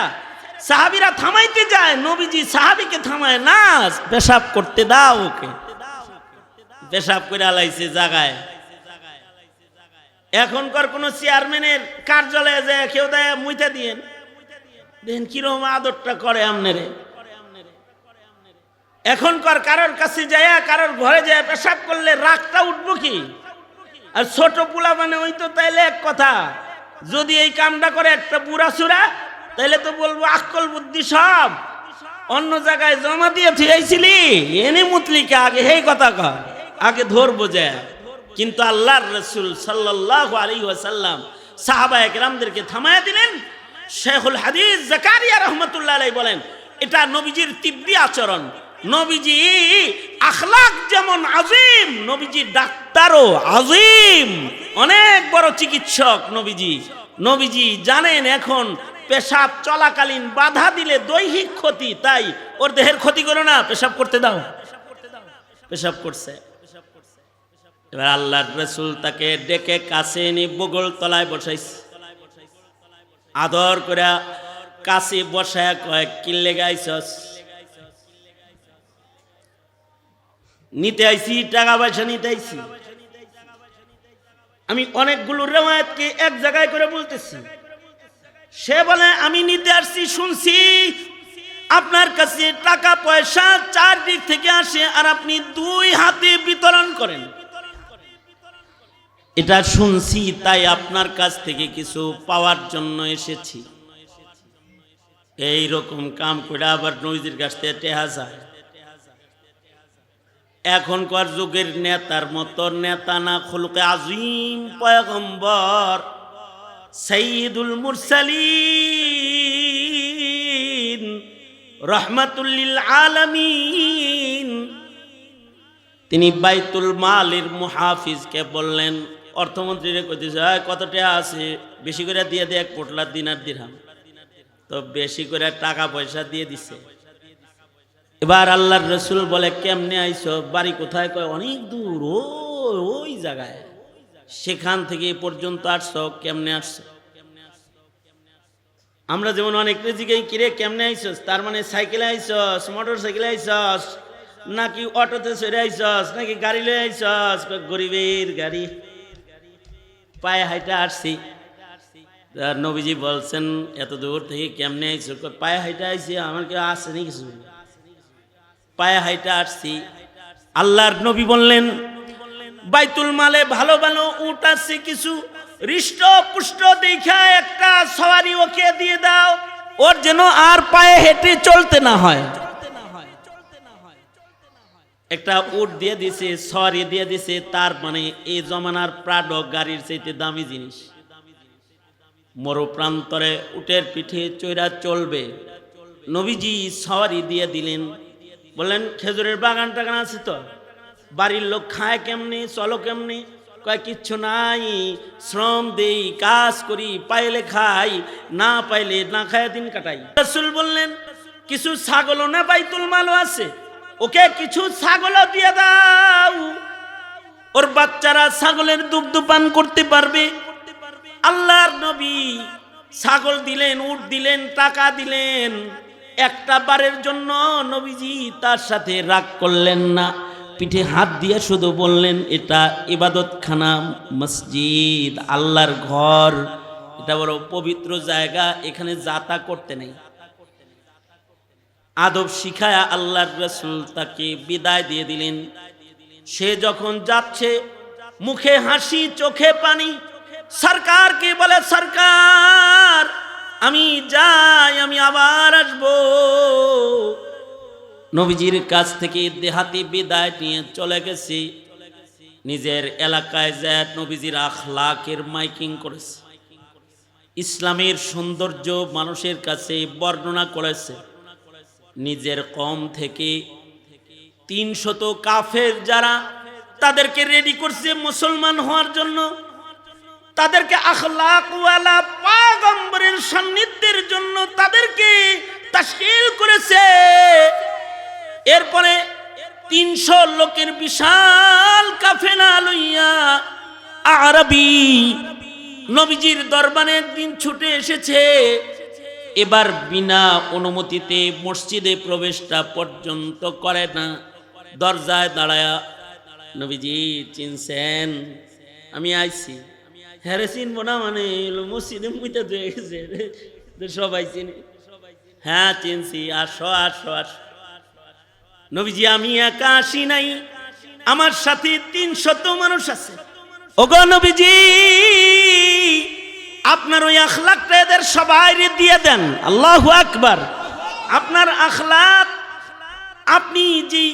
সাহাবীরা থামাইতে যায়, নবীজি সাহাবীকে থামায় না, পেশাব করতে দাও ওকে। পেশাব করে আলাইছে জায়গায়। এখনকার কোন চেয়ারম্যানের কার্যালয়ে যায় কেউ দেয় মুইতে দিয়েন, দেখেন কিরকম আদরটা করে আমনেরে। এখনকার কারোর কাছে যায়, কারোর ঘরে যায় পেশাব করলে রাগটা উঠবো কি? আর ছোট পোলা মানে ওই তো তাইলে এক কথা, যদি এই কামটা করে একটা বুড়া চূড়া, তাইলে তো বলবো আকল বুদ্ধি সব অন্য জায়গায় জমা দিয়ে থুয়েছিলি, এনে মুতলিকে আগে এই কথা কর, আগে ধরবো যায়। কিন্তু আল্লাহর রাসূল সাল্লাল্লাহু আলাইহি ওয়াসাল্লাম সাহাবায়ে কেরামদেরকে থামায়া দিলেন। শেখুল হাদিস জাকারিয়া রাহমাতুল্লাহ আলাইহি বলেন, এটা নবীজির তিব্বি আচরণ। নবীজি আখলাক যেমন আজিম, নবীজি ডাক্তারও আজিম, অনেক বড় চিকিৎসক নবীজি। নবীজি জানেন এখন পেশাব চলাকালীন বাধা দিলে দৈহিক ক্ষতি, তাই ওর দেহের ক্ষতি করো না, পেশাব করতে দাও। পেশাব করছে। এবার আল্লাহর রাসূল তাকে ডেকে কাছে এনে বগল তলায় বসাইছে, আদর করে কাছে বসায় কয় কিল্লে গাইছস, নিতে আইছি, টাকা পয়সা নিতে আইছি। আমি অনেকগুলো রেওয়ায়াতকে এক জায়গায় করে বলতেছি। সে বলে আমি নিতে আসছি, শুনছি আপনার কাছে টাকা পয়সা চারদিক থেকে আসে আর আপনি দুই হাতে বিতরণ করেন। এটা শুনছি, তাই আপনার কাছ থেকে কিছু পাওয়ার জন্য এসেছি। এই রকম কাম করে আবার নবীজির কাছ থেকে টেহা যায়। এখনকার যুগের নেতার মতো নেতা না, খুলুকে আজিম পয়গম্বর সাইয়্যিদুল মুরসালিন রাহমাতুল লিল আলামিন, তিনি বাইতুল মালের মুহাফিজকে বললেন, অর্থমন্ত্রীরে কইতেছে কত টাকা আছে, বেশি করে দিয়ে দে, 1 পোটলা দিনার দিরহাম। তো বেশি করে টাকা পয়সা দিয়ে দিছে। এবার আল্লাহর রসুল বলে কেমনে আইছো, বাড়ি কোথায়? কয় অনেক দূর, ওই জায়গায়, সেখান থেকে এ পর্যন্ত আসছো, কেমনে আসছো? আমরা যেমন অনেক জিজ্ঞাসা কিরে কেমনে আইছস, তার মানে সাইকেলে আইছস, মোটর সাইকেলে আইছস, নাকি অটোতে চড়ে আইছস, নাকি গাড়ি লয়ে আইছস? গরিবের গাড়ি, পায়ে হাইটা আসছি। নবীজি বলছেন এত দূর থেকে কেমনে আইছো? পায়ে হাইটা আইছি, আমার কেউ আসে নি কিছু, পায়ে হাইটা আসছি। আল্লাহর নবী বললেন বাইতুল মালে ভালো ভালো উট আছে, কিছু হৃষ্ট পুষ্ট দেখা একটা সওয়ারি ওকে দিয়ে দাও, ওর যেন আর পায়ে হেঁটে চলতে না হয়। একটা উট দিয়ে দিছে, সওয়ারি দিয়ে দিছে, তার মানে এই জমানার প্রাডো গাড়ির চাইতে দামি জিনিস। মরু প্রান্তরে উটের পিঠে চৈরা চলবে, নবীজি সওয়ারি দিয়ে দিলেন। বললেন খেজুরের বাগান টাগান আছে তো, বাড়ির লোক খায় কেমনি, চলো কেমনি? কয় কিচ্ছু নাই, শ্রম দেই, কাজ করি, পাইলে খাই, না পাইলে না খায় দিন কাটাই। রাসূল বললেন কিছু ছাগলও না বাইতুল মালও আছে, ওকে কিছু ছাগলও দিয়ে দাও, ওর বাচ্চারা ছাগলের দুগ্ধ পান করতে পারবে। আল্লাহর নবী ছাগল দিলেন, উট দিলেন, টাকা দিলেন। একটা বারের জন্য নবীজি তার সাথে রাগ করলেন না, পিঠে হাত দিয়ে শুধু বললেন এটা ইবাদতখানা, মসজিদ, আল্লাহর ঘর, এটা বড় পবিত্র জায়গা, এখানে যাতা করতে নেই। আদব শিখায়া আল্লাহর রাসূল তাকে বিদায় দিয়ে দিলেন। সে যখন যাচ্ছে মুখে হাসি, চোখে পানি। সরকারকে বলে সরকার আমি যাই, আমি আবার আসবো। নবীজির কাছ থেকে দেহাতি বিদায় নিয়ে চলে গেছি। নিজের এলাকায় যায় নবীজির আখলাকের মাইকিং করেছে, ইসলামের সৌন্দর্য মানুষের কাছে বর্ণনা করেছে। নিজের কম থেকে 300 কাফের যারা, তাদেরকে রেডি করছে মুসলমান হওয়ার জন্য, তাদেরকে আখলাকওয়ালা পয়গম্বরের সান্নিধ্যের জন্য তাদেরকে তাশকিল করেছে। এরপরে 300 লোকের বিশাল কাফেলা লইয়া আরবি নবীজির দরবারে একদিন ছুটে এসেছে। এবার বিনা অনুমতিতে মসজিদে প্রবেশটা পর্যন্ত করে না, দরজায় দাঁড়ায়া নবীজি চিনছেন? আমি আইছি। হ্যাঁ চিনবো না মানে মসজিদে মুইতে হয়ে গেছে, সবাই চিনি। হ্যাঁ চিনছি, আসো আসো আসো। নবীজি আমি একা আসি নাই, আমার সাথে 300 মানুষ আছে। ওগো নবীজি আপনার ওই আখলাকটা এদের সবাই দিয়ে দেন। আল্লাহু আকবার। আপনার আখলাক, আপনি যে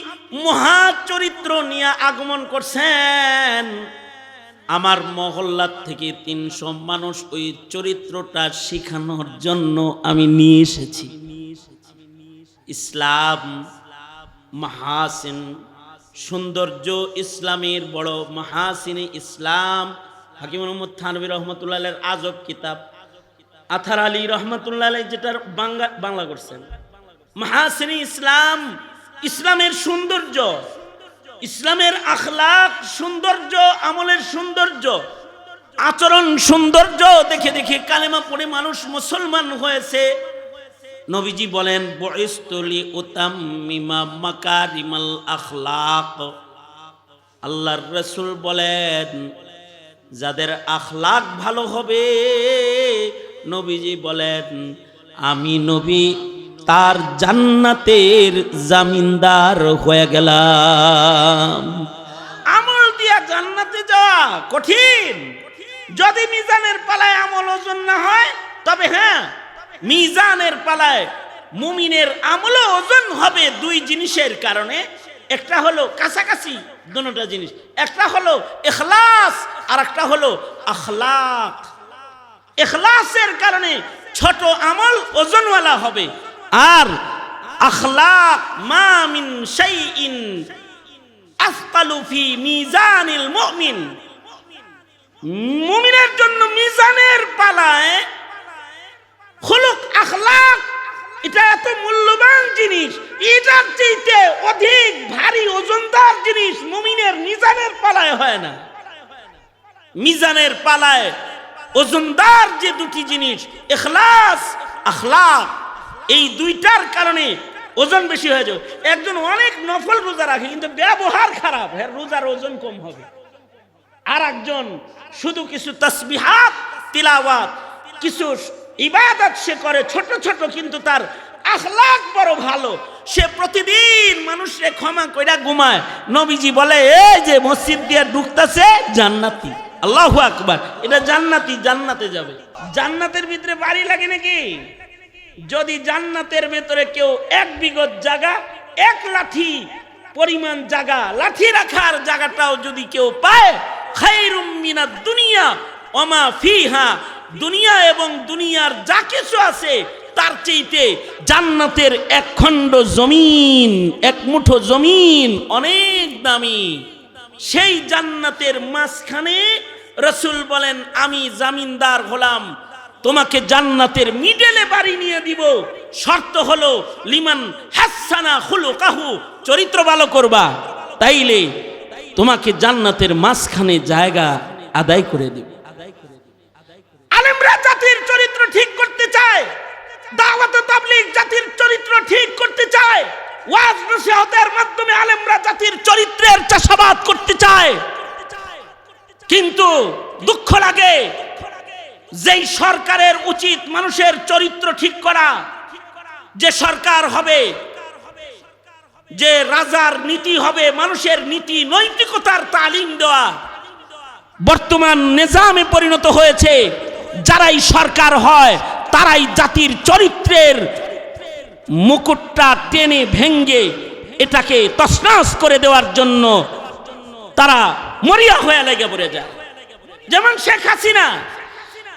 মহা চরিত্র নিয়ে আগমন করছেন, আমার মহল্লার থেকে 300 মানুষ ওই চরিত্রটা শেখানোর জন্য আমি নিয়ে এসেছি। ইসলাম মাহাসিন, সৌন্দর্য ইসলামের বড় মাহাসিনে ইসলাম। হাকিম মোহাম্মদ থানভী রহমতুল্লাহের আজব কিতাব, আথার আলী রহমতুল্লাহ যেটার বাংলা করছেন। মাহাসিনে ইসলাম, ইসলামের সৌন্দর্য, ইসলামের আখলাক সৌন্দর্য, আমলের সৌন্দর্য, আচরণ সৌন্দর্য দেখে দেখে কালেমা পড়ে মানুষ মুসলমান হয়েছে। নবীজি বলেন বুইসতু লিউতাম্মিমা মাকারিমাল আখলাক। আল্লাহর রাসূল বলেন যাদের আখলাক ভালো হবে, নবীজি বলেন আমি নবী তার জান্নাতের জামিনদার হয়ে গেলাম। আমল দিয়া জান্নাতে যাওয়া কঠিন। যদি মিজানের পালায় আমল ওজন না হয়, তবে হ্যাঁ, মিজানের পালায় মুমিনের আমল ওজন হবে দুই জিনিসের কারণে। একটা হলো কাছাকাছি দুটোটা জিনিস, একটা হলো ইখলাস আর একটা হলো আখলাক। ইখলাসের কারণে ছোট আমল ওজনওয়ালা হবে, আর আখলাক মা মিন শাইইন আসকালু ফি মিজানিল মুমিন। মুমিনের জন্য মিজানের পালায় খুলুক আখলাক এটা এত মূল্যবান জিনিস, এটার চাইতে অধিক ভারী ওজনদার জিনিস মুমিনের মিজানের পালায় হয় না। মিজানের পালায় ওজনদার যে দুটি জিনিস ইখলাস আখলাক, এই দুইটার কারণে ওজন বেশি হয়ে যায়। একজন অনেক নফল রোজা রাখে কিন্তু ব্যবহার খারাপ, এর রোজার ওজন কম হবে। আর একজন শুধু কিছু তাসবিহাত তিলাওয়াত কিছু ইবাদত সে করে ছোট ছোট, কিন্তু তার আখলাক বড় ভালো, সে প্রতিদিন মানুষকে ক্ষমা কইরা ঘুমায়। নবীজি বলে এই যে মসজিদ দিয়ে ঢুকতেছে জান্নাতি, আল্লাহু আকবার, এটা জান্নাতি, জান্নাতে যাবে। জান্নাতের ভিতরে বাড়ি লাগে নাকি? যদি জান্নাতের ভেতরে কেউ 1 বিঘত জায়গা, 1 লাঠি পরিমাণ জায়গা, লাঠি রাখার জায়গাটাও যদি কেউ পায়, খায়রুম মিনাদ দুনিয়া ওয়া মা ফিহা, দুনিয়া এবং দুনিয়ার যা কিছু আছে তার চাইতে জান্নাতের 1 খণ্ড জমিন, 1 মুঠো জমিন অনেক দামি। সেই জান্নাতের মাঝখানে রাসূল বলেন আমি জামিনদার হলাম, তোমাকে জান্নাতের মিডলে বাড়ি নিয়ে দিব। শর্ত হলো লিমান হাসানা খুলুকাহু, চরিত্র ভালো করবা, তাইলে তোমাকে জান্নাতের মাঝখানে জায়গা আদায় করে দিব। আলেমরা জাতির চরিত্র ঠিক করতে চায়, দাওয়াত ও তাবলীগ জাতির চরিত্র ঠিক করতে চায়, ওয়াজ নসিহতের মাধ্যমে আলেমরা জাতির চরিত্রের চাষাবাদ করতে চায়। কিন্তু দুঃখ লাগে যেই সরকারের উচিত মানুষের চরিত্র ঠিক করা, যে সরকার হবে, যে রাজার নীতি হবে মানুষের নীতি নৈতিকতার তালিম দেওয়া, বর্তমান নিজামে পরিণত হয়েছে যারাই সরকার হয় তারাই জাতির চরিত্রের মুকুটটা টেনে ভেঙ্গে এটাকে তছনছ করে দেওয়ার জন্য তারা মরিয়া হয়ে লেগে পড়ে যায়। যেমন শেখ হাসিনা,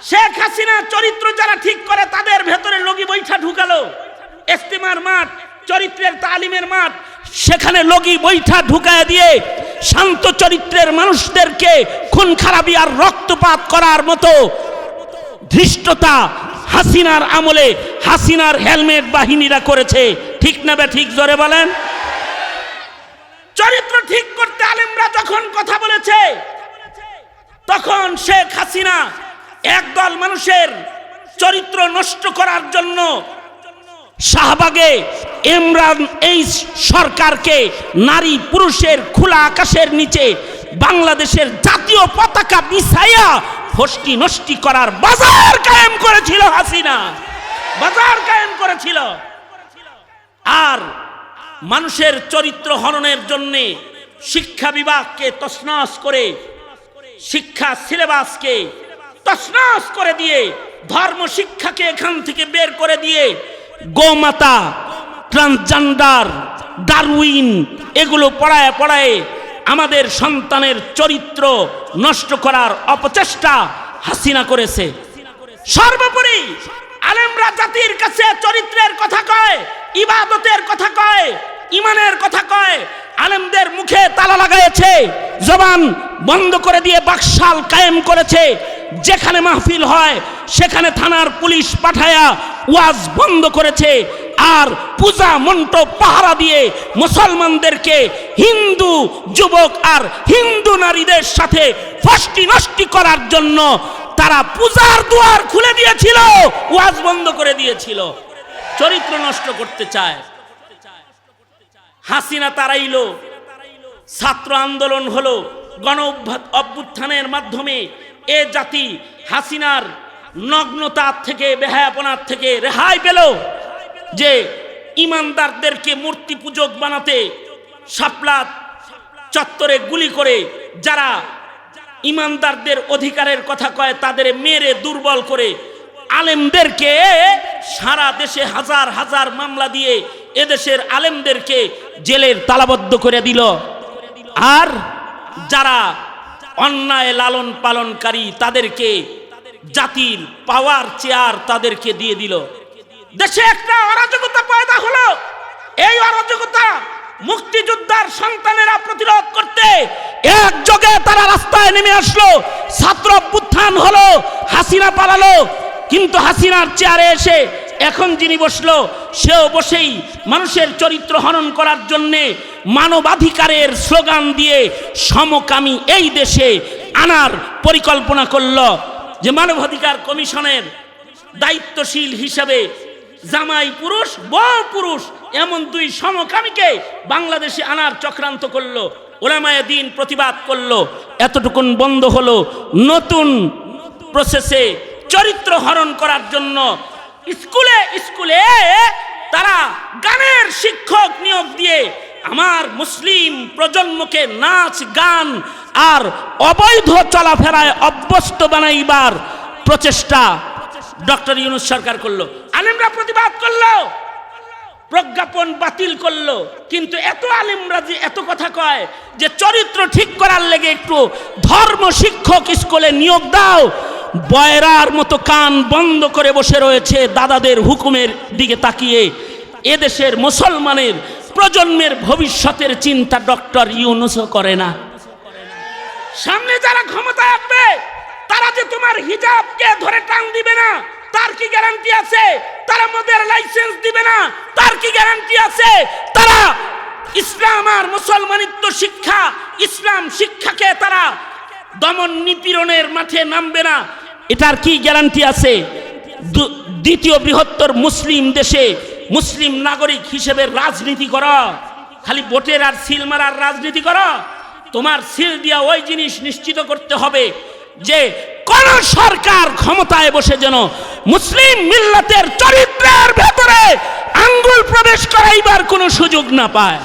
শেখ হাসিনা চরিত্র যারা ঠিক করে তাদের ভেতরে লগি বৈঠা ঢুকালো, ইস্তেমার মাঠ, চরিত্রের তালিমের মাঠ, সেখানে লগি বৈঠা ঢুকায় দিয়ে শান্ত চরিত্রের মানুষদেরকে খুন খারাপি আর রক্তপাত করার মতো ধৃষ্টতা হাসিনার আমলে হাসিনার হেলমেট বাহিনীরা করেছে। ঠিক না বে ঠিক? জোরে বলেন। চরিত্র ঠিক করতে আলেমরা যখন কথা বলেছে, তখন শেখ হাসিনা একদল মানুষের চরিত্র নষ্ট করার জন্য শাহবাগে ইমরান এই সরকারকে নারী পুরুষের খোলা আকাশের নিচে বাংলাদেশের জাতীয় পতাকা বিছাইয়া ফষ্টি নষ্টি করার বাজার কায়েম করেছিল হাসিনা, বাজার কায়েম করেছিল। আর মানুষের চরিত্র হননের জন্য শিক্ষা বিভাগকে তছনছ করে, শিক্ষা সিলেবাসকে তছনছ করে দিয়ে, ধর্ম শিক্ষাকে এখান থেকে বের করে দিয়ে গোমাতা, ট্রান্সজেন্ডার, ডারউইন এগুলো পড়ায় পড়ায় আমাদের সন্তানের চরিত্র নষ্ট করার অপচেষ্টা হাসিনা করেছে। সর্বোপরি আলেমরা জাতির কাছে চরিত্রের কথা কয়, ইবাদতের কথা কয়, ইমানের কথা কয়। আলেমদের মুখে তালা লাগাইছে, জবান বন্ধ করে দিয়ে বাকশাল কায়েম করেছে। যেখানে মাহফিল হয় সেখানে থানার পুলিশ পাঠায়া ওয়াজ বন্ধ করেছে। আর পূজা মণ্ডপ পাহারা দিয়ে মুসলমানদেরকে হিন্দু যুবক আর হিন্দু নারীদের সাথে ফষ্টি নষ্টি করার জন্য তারা পূজার দুয়ার খুলে দিয়েছিল, ওয়াজ বন্ধ করে দিয়েছিল। চরিত্র নষ্ট করতে চায়। হাসিনা তাড়াইলো, ছাত্র আন্দোলন হলো, গণ অভ্যুত্থানের মাধ্যমে এ জাতি হাসিনার নগ্নতার থেকে, বেহায়াপনার থেকে রেহাই পেল। যে ইমানদারদেরকে মূর্তি পূজক বানাতে শাপলা চত্বরে গুলি করে যারা ইমানদারদের অধিকারের কথা কয় তাদের মেরে দুর্বল করে, আলেমদেরকে সারা দেশে হাজার হাজার মামলা দিয়ে এদেশের আলেমদেরকে জেলের তালাবদ্ধ করে দিল। আর যারা অন্যায় লালন পালনকারী তাদেরকে জাতির পাওয়ার চেয়ার তাদেরকে দিয়ে দিল। দেশে একটা অরাজকতা পয়দা হলো। এই অরাজকতা মুক্তিযোদ্ধার সন্তানেরা প্রতিরোধ করতে একযোগে তারা রাস্তায় নেমে আসলো। ছাত্র অভ্যুত্থান হলো, হাসিনা পালালো। কিন্তু হাসিনার চেয়ারে এসে এখন যিনি বসলো, সেও বসেই মানুষের চরিত্র হনন করার জন্যে মানবাধিকারের স্লোগান দিয়ে সমকামী এই দেশে আনার পরিকল্পনা করল। যে মানবাধিকার কমিশনের দায়িত্বশীল হিসাবে জামাই পুরুষ, বউ পুরুষ এমন দুই সমকামীকে বাংলাদেশে আনার চক্রান্ত করলো। ওলামায়ে দ্বীন প্রতিবাদ করলো, এতটুকুন বন্ধ হলো। নতুন প্রসেসে চরিত্র হরণ করার জন্য স্কুলে স্কুলে তারা গানের শিক্ষক নিয়োগ দিয়ে আমার মুসলিম প্রজন্মকে নাচ গান আর অবৈধ চলাফেরায় অভ্যস্ত বানাইবার প্রচেষ্টা ডক্টর ইউনূস সরকার করলো। আলেমরা প্রতিবাদ করলো, প্রজ্ঞাপন বাতিল করলো। কিন্তু এত আলেমরা যে এত কথা কয় যে চরিত্র ঠিক করার লেগে একটু ধর্ম শিক্ষক স্কুলে নিয়োগ দাও, বয়রার মতো কান বন্ধ করে বসে রয়েছে দাদাদের হুকুমের দিকে তাকিয়ে। এদেশের মুসলমানের প্রজন্মের ভবিষ্যতের চিন্তা ডক্টর ইউনূসও করে না। সামনে যারা ক্ষমতায় আসবে তারা যে তোমার হিজাবকে ধরে টান দিবে না তার কি গ্যারান্টি আছে? তারা মদের লাইসেন্স দিবে না তার কি গ্যারান্টি আছে? তারা ইসলাম আর মুসলমানিত্ব শিক্ষা, ইসলাম শিক্ষাকে তারা দমন নিপীড়নের মাঠে নামবে না, এটার কি গ্যারান্টি আছে? দ্বিতীয় বৃহত্তর মুসলিম দেশে মুসলিম নাগরিক হিসেবে রাজনীতি করো, খালি ভোটের আর সিল মারার রাজনীতি করো। তোমার সিল দিয়া ওই জিনিস নিশ্চিত করতে হবে যে কোন সরকার ক্ষমতায় বসে যেন মুসলিম মিল্লাতের চরিত্রের ভেতরে আঙ্গুল প্রবেশ করাইবার কোনো সুযোগ না পায়।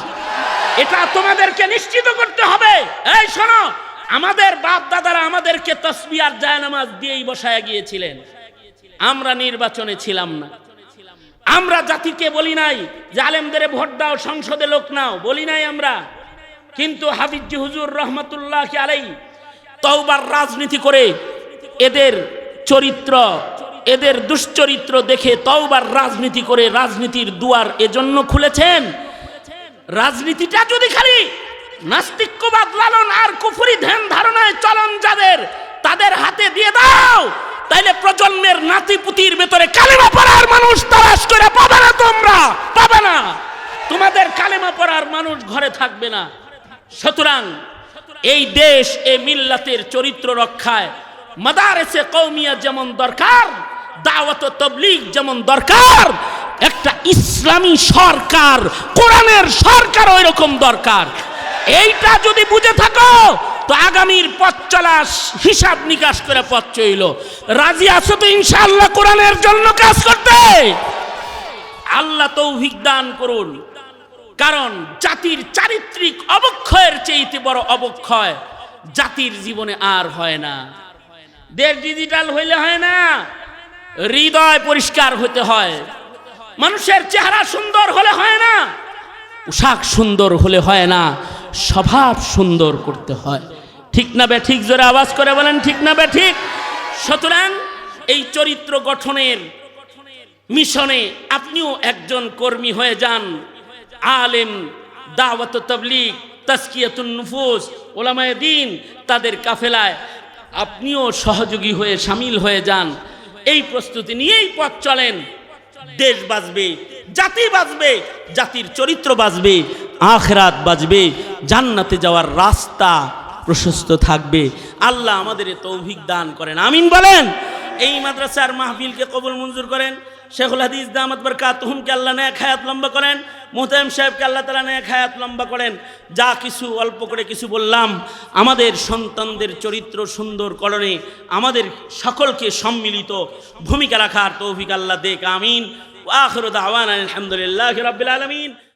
এটা তোমাদেরকে নিশ্চিত করতে হবে। এই শোনো, আমাদের বাপ দাদারা আমাদেরকে তাসবিহ আর জায়নামাজ দিয়েই বসায়া গিয়েছিলেন। আমরা নির্বাচনে ছিলাম না। আমরা জাতিকে বলি নাই যে আলেমদের ভোট দাও, সংসদে লোক নাও, বলি নাই আমরা। কিন্তু হাফিজ হুজুর রহমতুল্লাহ আলাইহি তওবার রাজনীতি করে এদের চরিত্র, এদের দুশ্চরিত্র দেখে তওবার রাজনীতি করে রাজনীতির দুয়ার এজন্য খুলেছেন। রাজনীতিটা যদি খালি নাস্তিক্যবাদ লালন আর কুফরি ধ্যান ধারণায় চলন যাদের, তাদের হাতে দিয়ে দাও, তাইলে প্রজন্মের নাতিপুতির ভেতরে কালেমা পড়ার মানুষ তালাশ করে পাবে না। তোমরা পাবে না, তোমাদের কালেমা পড়ার মানুষ ঘরে থাকবে না। সুতরাং এই দেশ, এই মিল্লাতের চরিত্র রক্ষায় মাদারেসে কওমিয়া যেমন দরকার, দাওয়াত ও তাবলীগ যেমন দরকার, একটা ইসলামী সরকার, কোরআনের সরকার ওই রকম দরকার। এইটা যদি বুঝে থাকো তো আগামীর পথ চলা হিসাব নিকাশ করে পথ চইল। রাজি আছো তো ইনশাআল্লাহ কোরআনের জন্য কাজ করতে? আল্লাহ তৌফিক দান করুন। কারণ জাতির চারিত্রিক অবক্ষয়ের চেয়ে বড় অবক্ষয় জাতির জীবনে আর হয় না। দেশ ডিজিটাল হইলে হয় না, হৃদয় পরিষ্কার হতে হয়। মানুষের চেহারা সুন্দর হলে হয় না, পোশাক সুন্দর হলে হয় না, স্বভাব সুন্দর করতে হয়। ঠিক না বে ঠিক? জোরে আওয়াজ করে বলেন ঠিক না বে ঠিক? সুতরাং এই চরিত্র গঠনের মিশনে আপনিও একজন কর্মী হয়ে যান। আলেম, দাওয়াত ও তাবলীগ, তাজকিয়াতুন নুফুস, ওলামায়ে দ্বীন, তাদের কাফেলায় আপনিও সহযোগী হয়ে শামিল হয়ে যান। এই প্রস্তুতি নিয়েই পথ চলেন। দেশ বাঁচবে, জাতি বাঁচবে, জাতির চরিত্র বাঁচবে, আখিরাত বাঁচবে, জান্নাতে যাওয়ার রাস্তা প্রশস্ত থাকবে। আল্লাহ আমাদের তৌফিক দান করেন, আমিন বলেন। এই মাদ্রাসার মাহফিলকে কবুল মঞ্জুর করেন। শেখুল হাদিস দামাত বরকাতুহুমকে আল্লাহ নেক হায়াত লম্বা করেন, মুহতারাম সাহেবকে আল্লাহ তাআলা নেক হায়াত লম্বা করেন। যা কিছু অল্প করে কিছু বললাম, আমাদের সন্তানদের চরিত্র সুন্দর করণে আমাদের সকলকে সম্মিলিত ভূমিকা রাখার তৌফিক আল্লাহ দেক, আমিন। ওয়া আখিরু দাওয়ানা আলহামদুলিল্লাহি রাব্বিল আলামিন।